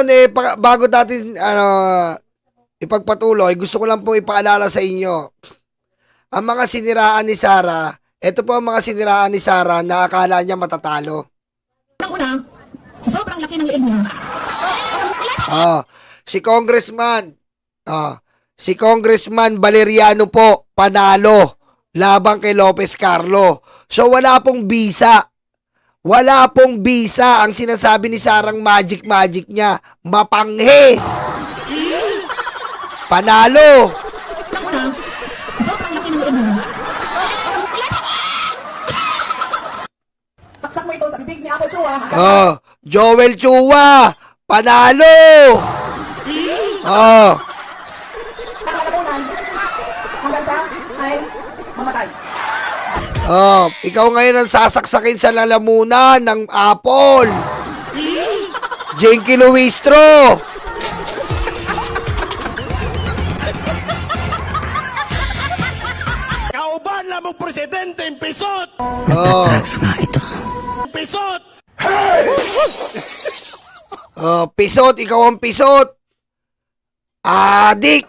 ngayon, bago natin ipagpatuloy, gusto ko lang po ipaalala sa inyo ang mga siniraan ni Sara. Ito po ang mga siniraan ni Sara na akala niya matatalo. Una, sobrang laki ng leeg niya. Si Congressman Valeriano po panalo labang kay Lopez Carlo. So wala pong bisa. Wala pong bisa ang sinasabi ni Sarang magic niya. Mapanghe. Panalo. Una, sobrang laki ng leeg niya. Saksak mo ito sa bibig ni Apple Chua. Joel Chua. Panalo. Hanggang siya ay mamatay. Ikaw ngayon ang sasaksakin sa lalamunan ng Apple. Jinky Luistro. Kauban na mo presidente ang pisot! Pisot! Pisot, ikaw ang pisot. Adik.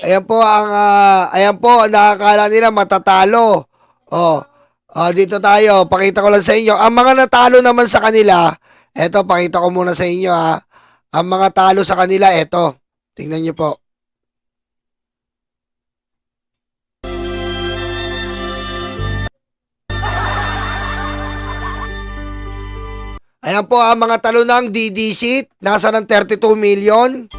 Ayan po, nakakala nila matatalo. Dito tayo, pakita ko lang sa inyo. Ang mga natalo naman sa kanila, eto, pakita ko muna sa inyo ha. Ang mga talo sa kanila, eto. Tingnan nyo po. Ayan po ang mga talo ng DD sheet. Nasa ng 32 million.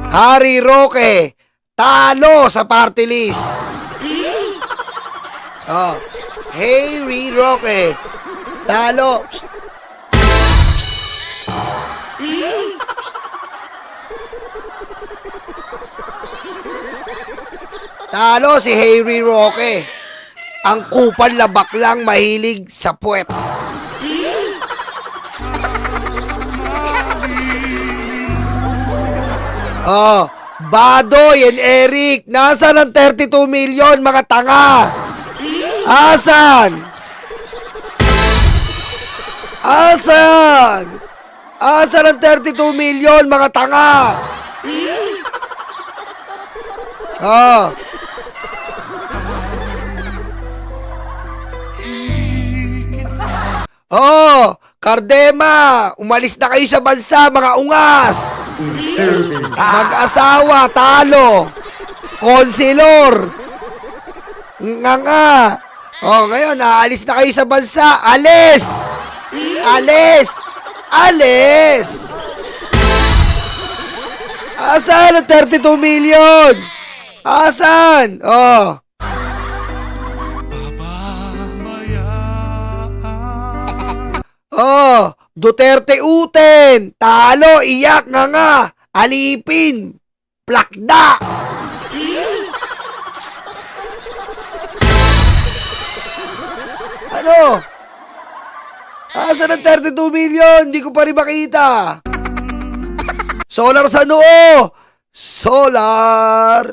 Harry Roque, talo sa party list. Harry Roque, talo. Talo si Harry Roque. Ang kupal na baklang mahilig sa puwet. Badoy and Eric, nasa ng 32 million mga tanga? Asan? Asan ang 32 million mga tanga? Cardema, umalis na kayo sa bansa mga ungas. Mag-asawa, talo. Konsilor. Nga. Ngayon, aalis na kayo sa bansa. Alis! Asan ang 32 million? Asan? Duterte Uten, talo, iyak nga, alipin, plakda. Ano? Asan ang 32 million? Hindi ko pa rin makita. Solar sa noo. Solar.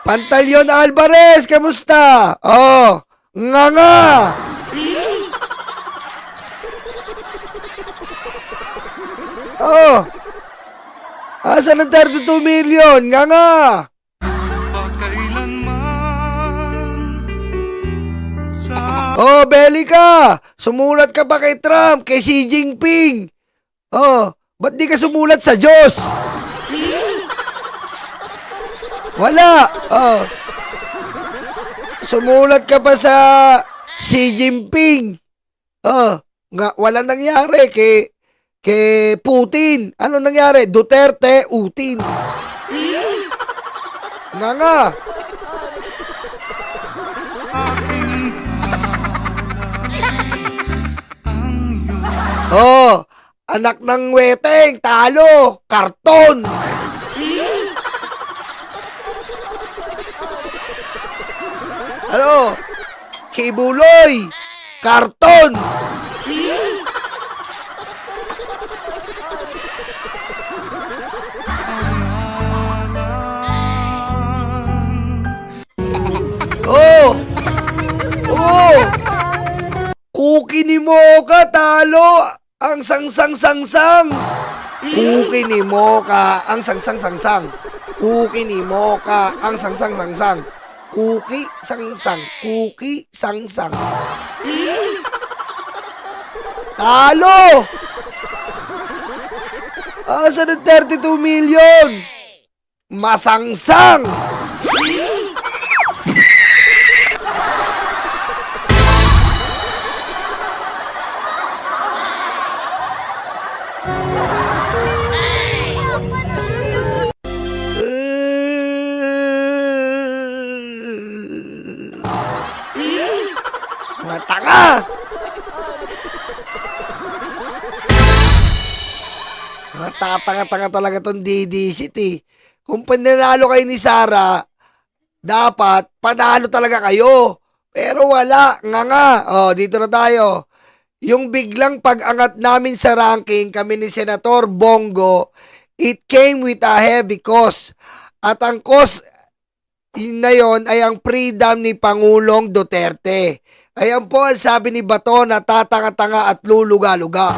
Pantaleon Alvarez, kamusta? Nga. Asan ang 32 million? Nga. Belica, sumulat ka ba kay Trump, kay Xi Jinping? Ba't di ka sumulat sa Diyos? Wala. Sumulat ka pa sa Xi Jinping. Walang nangyari kay Putin. Ano nangyari? Duterte, Utin. Nga. Anak ng weteng, talo, karton. Ano? Kibuloy! Karton! Oh! Oh! Cookie ni Mocha talo! Ang sangsang-sangsang! Cookie ni Mocha ang sangsang-sangsang! Cookie ni Mocha ang sangsang-sangsang! Cookie, sangsang, cookie, sangsang. Talo! Asa ng 32 million? Masangsang! Mga tanga! Mga tatanga-tanga talaga tong DD City. Kung pananalo kayo ni Sarah, dapat panalo talaga kayo. Pero wala, nga. Oh, dito na tayo. Yung biglang pag-angat namin sa ranking, kami ni Senator Bongo, it came with a heavy cost. At ang cost na yon ay ang freedom ni Pangulong Duterte. Ayan po ang sabi ni Bato na tatanga-tanga at luluga-luga.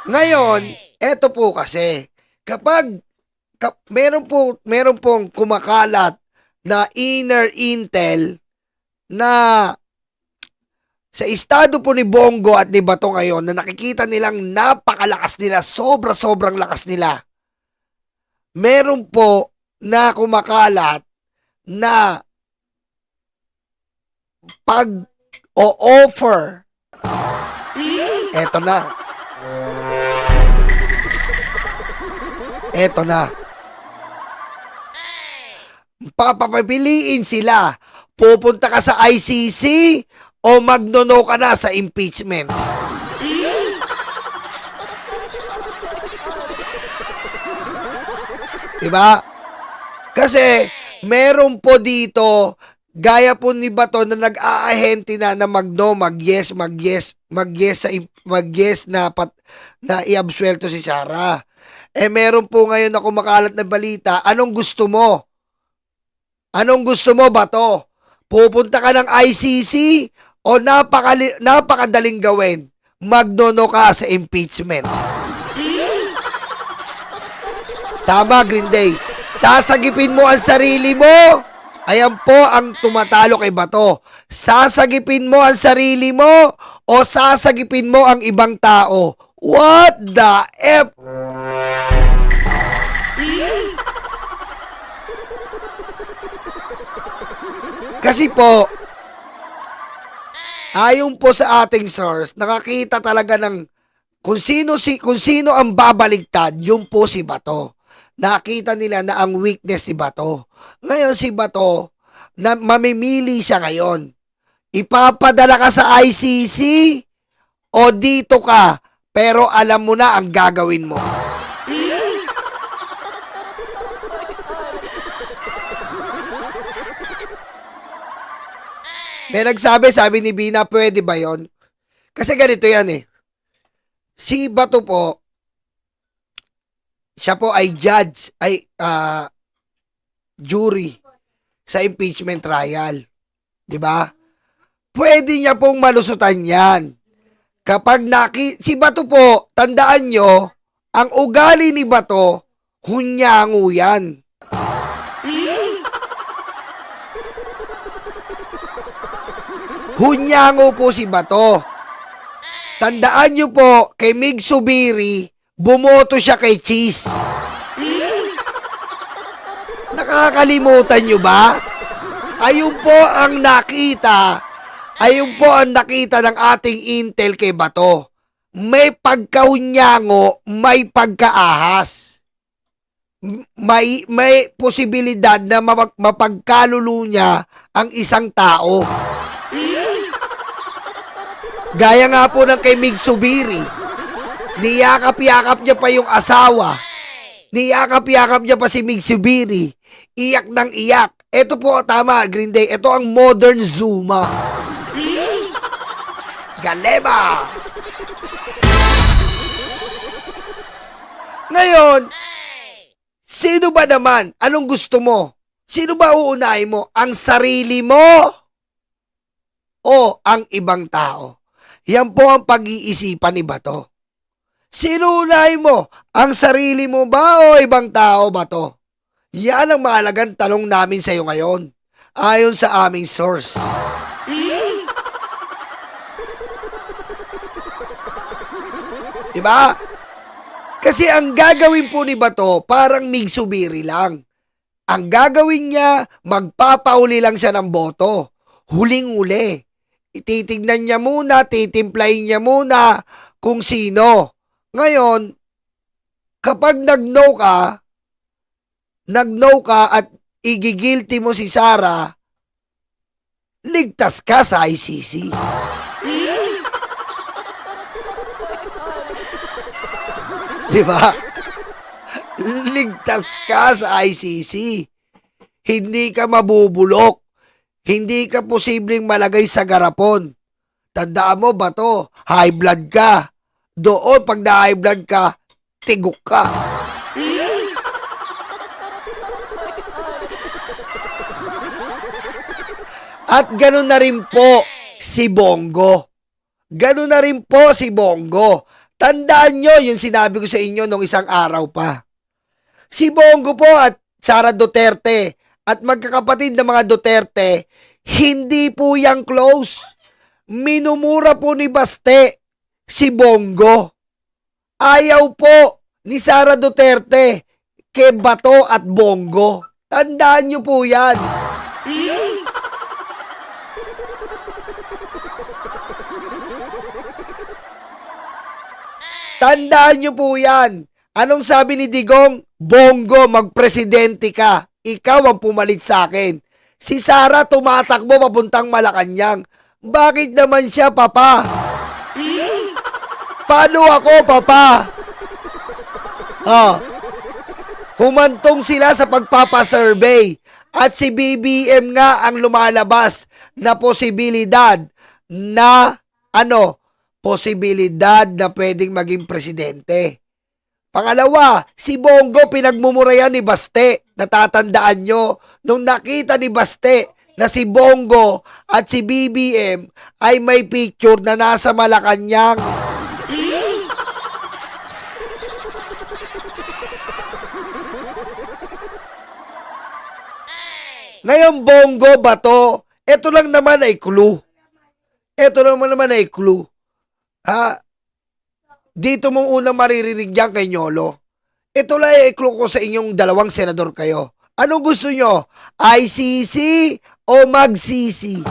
Ngayon, eto po kasi, kapag meron pong kumakalat na inner intel na sa estado po ni Bongo at ni Bato ngayon na nakikita nilang napakalakas nila, sobrang lakas nila. Meron po na kumakalat na pag-o-offer. Eto na. Eto na. Papapiliin sila. Pupunta ka sa ICC o magnono ka na sa impeachment. Diba? Kasi meron po dito gaya po ni Bato na nag-aahente na mag-no, mag-yes na i-absuelto si Sarah. Eh meron po ngayon na kumakalat na balita, anong gusto mo? Anong gusto mo, Bato? Pupunta ka ng ICC o napakadaling gawin? Magnono ka sa impeachment. Tama, Green Day. Sasagipin mo ang sarili mo. Ayan po ang tumatalo kay Bato. Sasagipin mo ang sarili mo o sasagipin mo ang ibang tao. What the F? Kasi po, ayon po sa ating source, nakakita talaga ng kung sino ang babaligtad, yun po si Bato. Nakita nila na ang weakness ni Bato. Ngayon si Bato, na mamimili siya ngayon. Ipapadala ka sa ICC o dito ka, pero alam mo na ang gagawin mo. May sabi ni Bina, pwede ba yon? Kasi ganito yan eh. Si Bato po, siya po ay jury sa impeachment trial. 'Di ba? Pwede niya pong malusutan 'yan. Kapag si Bato po, tandaan nyo, ang ugali ni Bato, hunyango yan. Hunyango po si Bato. Tandaan nyo po, kay Mig Subiri, bumoto siya kay Cheese. Nakakalimutan nyo ba? Ayun po ang nakita ng ating intel kay Bato. May pagkahunyango, may pagkaahas. May posibilidad na mapagkalulo niya ang isang tao. Gaya nga po ng kay Mig Subiri. Niyakap-yakap niya pa yung asawa. Niyakap-yakap niya pa si Mig Subiri. Iyak ng iyak. Ito po, tama, Green Day. Ito ang modern Zuma. Galema! Ngayon, sino ba naman? Anong gusto mo? Sino ba uunahin mo? Ang sarili mo o ang ibang tao? Yan po ang pag-iisipan ni Bato. Sino unahin mo? Ang sarili mo ba o ibang tao ba to? Yan ang mahalagang tanong namin sa iyo ngayon. Ayon sa aming source. Diba? Kasi ang gagawin po ni Bato, parang Mig Subiri lang. Ang gagawin niya, magpapauli lang siya ng boto. Huling-uli. Ititignan niya muna, titimplahin niya muna kung sino. Ngayon, kapag nag-no ka at igigilty mo si Sara, ligtas ka sa ICC. Diba? Ligtas ka sa ICC. Hindi ka mabubulok. Hindi ka posibleng malagay sa garapon. Tandaan mo ba to? High blood ka. Doon, pag na-high blood ka, tigok ka. At gano'n na rin po si Bongo. Gano'n na rin po si Bongo. Tandaan nyo yung sinabi ko sa inyo nung isang araw pa. Si Bongo po at Sara Duterte at magkakapatid na mga Duterte, hindi po yang close. Minumura po ni Baste si Bongo. Ayaw po ni Sara Duterte kay Bato at Bongo. Tandaan nyo po yan. Tandaan nyo po yan. Anong sabi ni Digong? Bongo, magpresidente ka. Ikaw ang pumalit sa akin. Si Sara tumatakbo papuntang Malacanang. Bakit naman siya, Papa? Paano ako, Papa? Humantong sila sa pagpapasurvey. At si BBM nga ang lumalabas na posibilidad na posibilidad na pwedeng maging presidente. Pangalawa, si Bongo pinagmumurayan ni Baste. Natatandaan nyo, nung nakita ni Baste na si Bongo at si BBM ay may picture na nasa Malacanang. Ngayon, Bongo, Bato, ito lang naman ay clue. Ito naman ay clue. Dito mong unang maririnig yan kay Nyolo. Ito lang ay clue ko sa inyong dalawang senador kayo. Anong gusto nyo? ICC o mag-CC?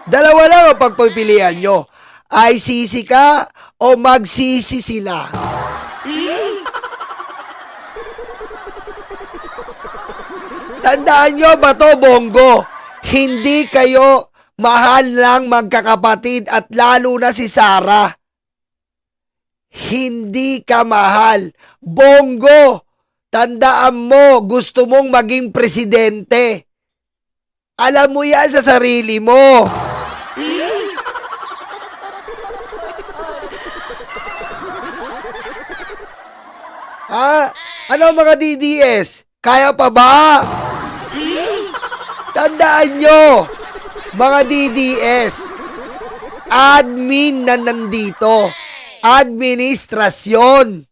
Dalawa lang ang pagpipilian nyo. ICC ka o mag-CC sila? Tandaan nyo, Bato, Bongo, hindi kayo mahal ng magkakapatid at lalo na si Sara. Hindi ka mahal. Bongo, tandaan mo, gusto mong maging presidente. Alam mo yan sa sarili mo. Ano mga DDS? Kaya pa ba? Tandaan nyo, mga DDS, admin na nandito. Administrasyon.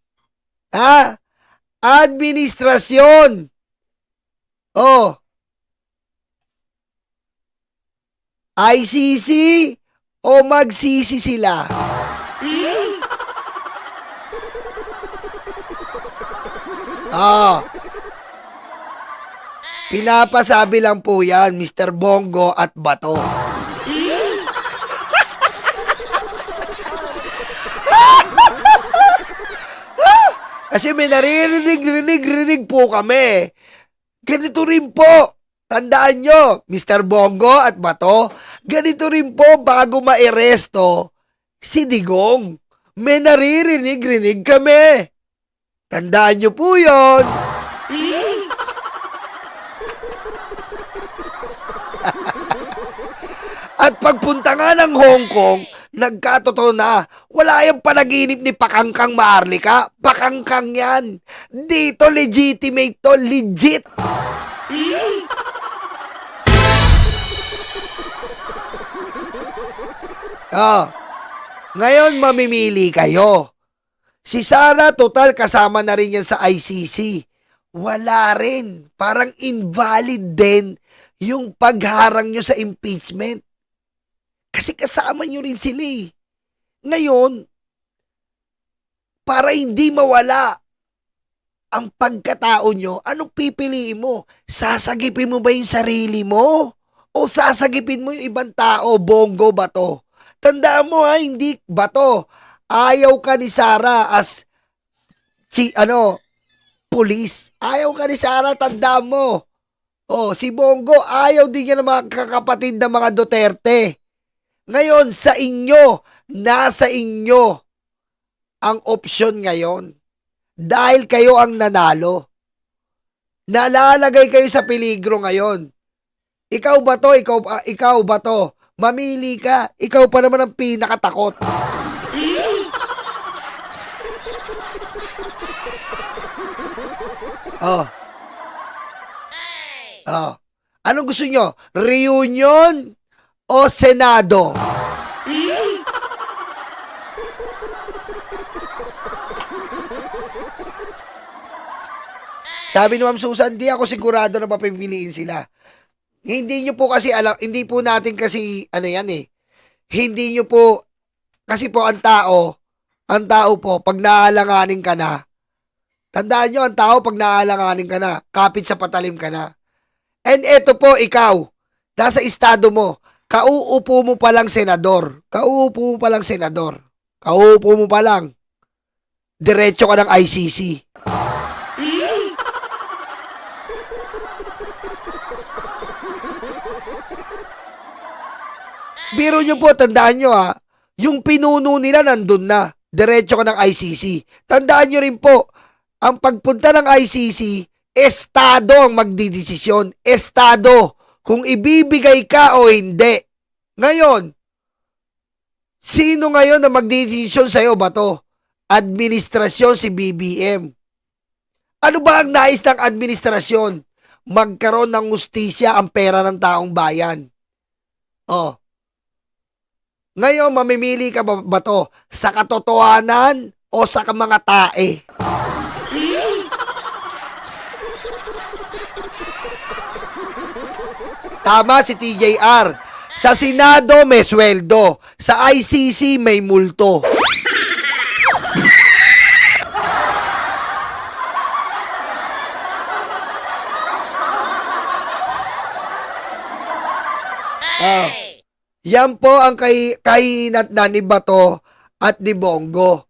Administrasyon. ICC o mag-CC sila? Pinapasabi lang po yan, Mr. Bongo at Bato. Kasi may naririnig po kami. Ganito rin po. Tandaan nyo, Mr. Bongo at Bato, ganito rin po bago mairesto si Digong. May naririnig-rinig kami. Tandaan nyo po yon. At pagpunta nga ng Hong Kong, nagkatotoo na, wala yung panaginip ni Pakangkang Maharlika. Pakangkang yan. Dito legitimate to, legit. Oh, ngayon mamimili kayo. Si Sara, total kasama na rin yan sa ICC. Wala rin. Parang invalid din yung pagharang nyo sa impeachment. Kasi kasama nyo rin sila eh. Ngayon, para hindi mawala ang pagkatao nyo, anong pipiliin mo? Sasagipin mo ba yung sarili mo? O sasagipin mo yung ibang tao? Bongo, Bato? Tandaan mo ha, hindi Bato. Ayaw ka ni Sara as police. Ayaw ka ni Sara, tandaan mo. Oh, si Bongo, ayaw din niya ng mga kakapatid ng mga Duterte. Ngayon, sa inyo, nasa inyo ang opsyon ngayon. Dahil kayo ang nanalo. Nalalagay kayo sa peligro ngayon. Ikaw ba to? Ikaw ba to? Mamili ka. Ikaw pa naman ang pinakatakot. Oh. Oh. Anong gusto nyo? Reunion o Senado? Sabi ni Ma'am Susan, di ako sigurado na papipiliin sila. Hindi nyo po kasi alam, hindi po natin kasi, hindi nyo po, kasi po ang tao po, pag naalanganin ka na, tandaan nyo, ang tao pag naalanganin ka na, kapit sa patalim ka na. And eto po, ikaw, nasa estado mo, kauupo mo palang senador, kauupo mo palang, diretso ka ng ICC. Biro nyo po, tandaan nyo ha, yung pinuno nila nandun na, diretso ka ng ICC. Tandaan nyo rin po, ang pagpunta ng ICC, estado ang magdidesisyon. Estado, kung ibibigay ka o hindi. Ngayon, sino ngayon na magdidesisyon sa'yo ba to? Administrasyon si BBM. Ano ba ang nais ng administrasyon? Magkaroon ng hustisya ang pera ng taong bayan. Oh. Ngayon, mamimili ka ba to? Sa katotohanan o sa mga tae? Tama si TJR. Sa Senado may sweldo. Sa ICC may multo. Yan po ang kahinatnan ni Bato at ni Bongo.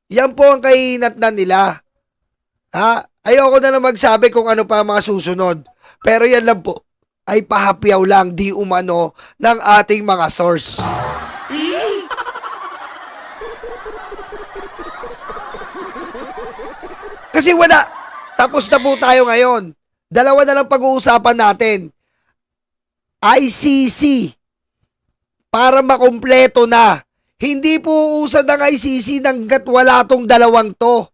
Yan po ang kahinatnan nila. Ha? Ayoko na lang magsabi kung ano pa ang mga susunod. Pero yan lang po ay pahapyaw lang di umano ng ating mga source. Kasi wala. Tapos na po tayo ngayon. Dalawa na lang pag-uusapan natin. ICC. Para makumpleto na. Hindi po usad ang ICC hanggat wala tong dalawang to.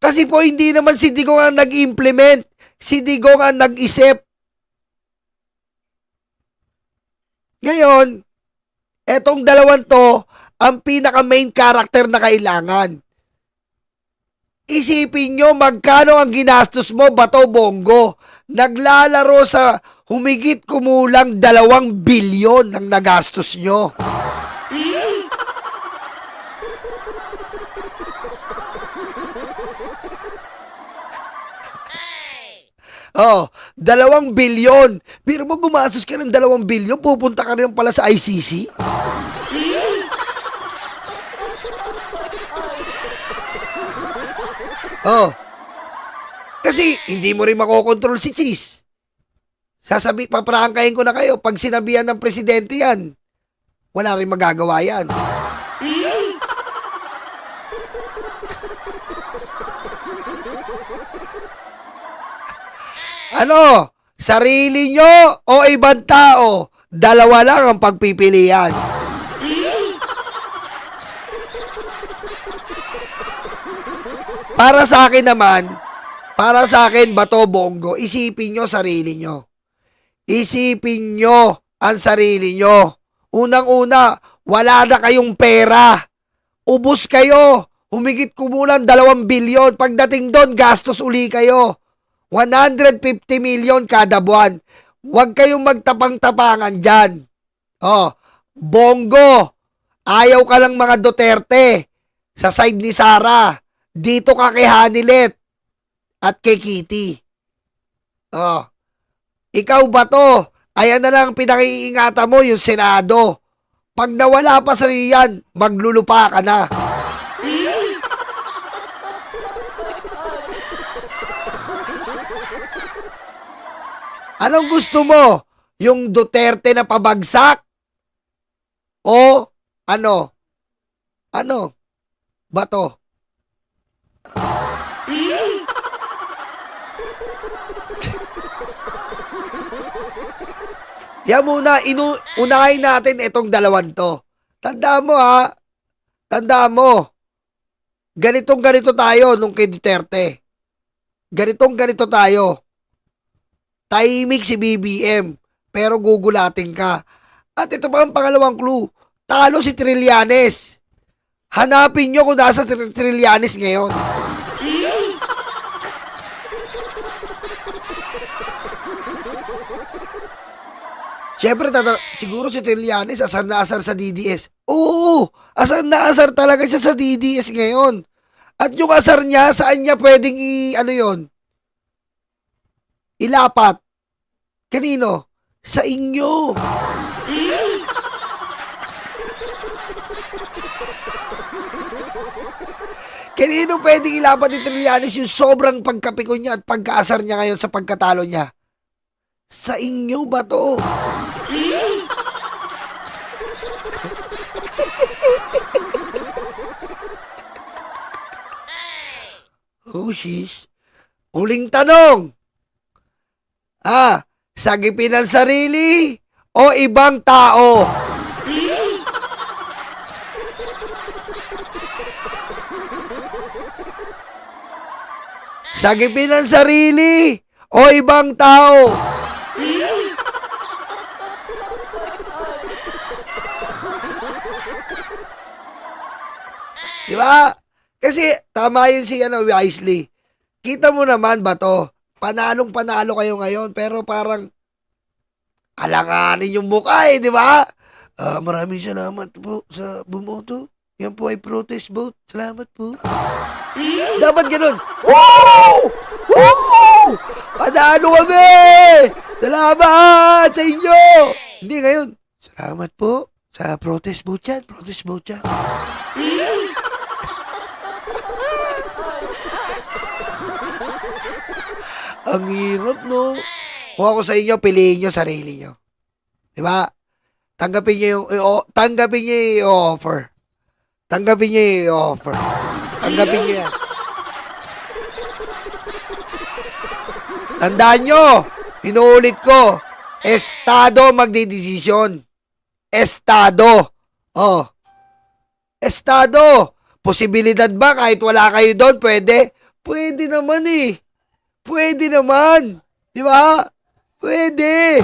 Kasi po hindi naman si Digong ang nag-implement. Si Digong ang nag-isip. Ngayon, etong dalawang to, ang pinaka-main character na kailangan. Isipin nyo magkano ang ginastos mo, Bato, Bongo. Naglalaro sa humigit kumulang 2 bilyon ang nagastos nyo. Oh, 2 bilyon. Pero mo gumastos ka ng 2 bilyon, pupunta ka rin pala sa ICC? Oh. Kasi hindi mo rin makokontrol si Cheese. Paprangkahin ko na kayo, pag sinabihan ng presidente yan, wala rin magagawa yan. Ano? Sarili nyo o ibang tao? Dalawa lang ang pagpipilian. Para sa akin naman, para sa akin, Bato Bongo, isipin nyo sarili nyo. Isipin nyo ang sarili nyo. Unang-una, wala na kayong pera. Ubus kayo. Humigit kumulang 2 bilyon. Pagdating doon, gastos uli kayo. 150 million kada buwan. Huwag kayong magtapang-tapangan dyan. Oh, Bongo, ayaw ka lang mga Duterte sa side ni Sara. Dito ka kay Hanilet at kay Kitty. Oh, ikaw ba to? Ayan na lang pinag-iingatan mo yung Senado. Pag nawala pa sa iyan, maglulupa ka na. Anong gusto mo? Yung Duterte na pabagsak? O ano? Ano? Bato? Yan muna, unahin natin itong dalawan to. Tandaan mo ha. Tandaan mo. Ganito tayo nung kay Duterte. Ganito tayo. Tahimik si BBM, pero gugulatin ka. At ito pa ang pangalawang clue. Talo si Trillanes. Hanapin nyo kung nasa Trillanes ngayon. Siyempre, siguro si Trillanes asar na asar sa DDS. Oo, asar na asar talaga siya sa DDS ngayon. At yung asar niya, saan niya pwedeng ilapat? Kanino? Sa inyo. Kanino pwedeng ilapat ni Trillanes yung sobrang pagkapiko niya at pagkaasar niya ngayon sa pagkatalo niya? Sa inyo ba to? Oh, sis. Uling tanong. Sagipin ang sarili o ibang tao? Sagipin ang sarili o ibang tao? Diba? Kasi tama yun si Wisely. Kita mo naman ba to? Panalong-panalo kayo ngayon pero parang alanganin yung mukha di ba? Maraming salamat po sa bumoto. Yan po ay protest vote. Salamat po. Dapat ganun. Woo! Woo! Panalo kami! Salamat sa inyo! Hindi ngayon. Salamat po sa protest vote yan. Protest vote yan. Ang hirap, no? Kung ako sa inyo, piliin nyo sarili nyo. Diba? Tanggapin nyo yung offer. Tanggapin nyo yung offer. Tanggapin nyo yan. Tandaan nyo, inuulit ko, Estado magdidesisyon. Estado. Oh. Estado. Posibilidad ba kahit wala kayo doon, pwede? Pwede naman eh. Pwede naman. Di ba? Pwede.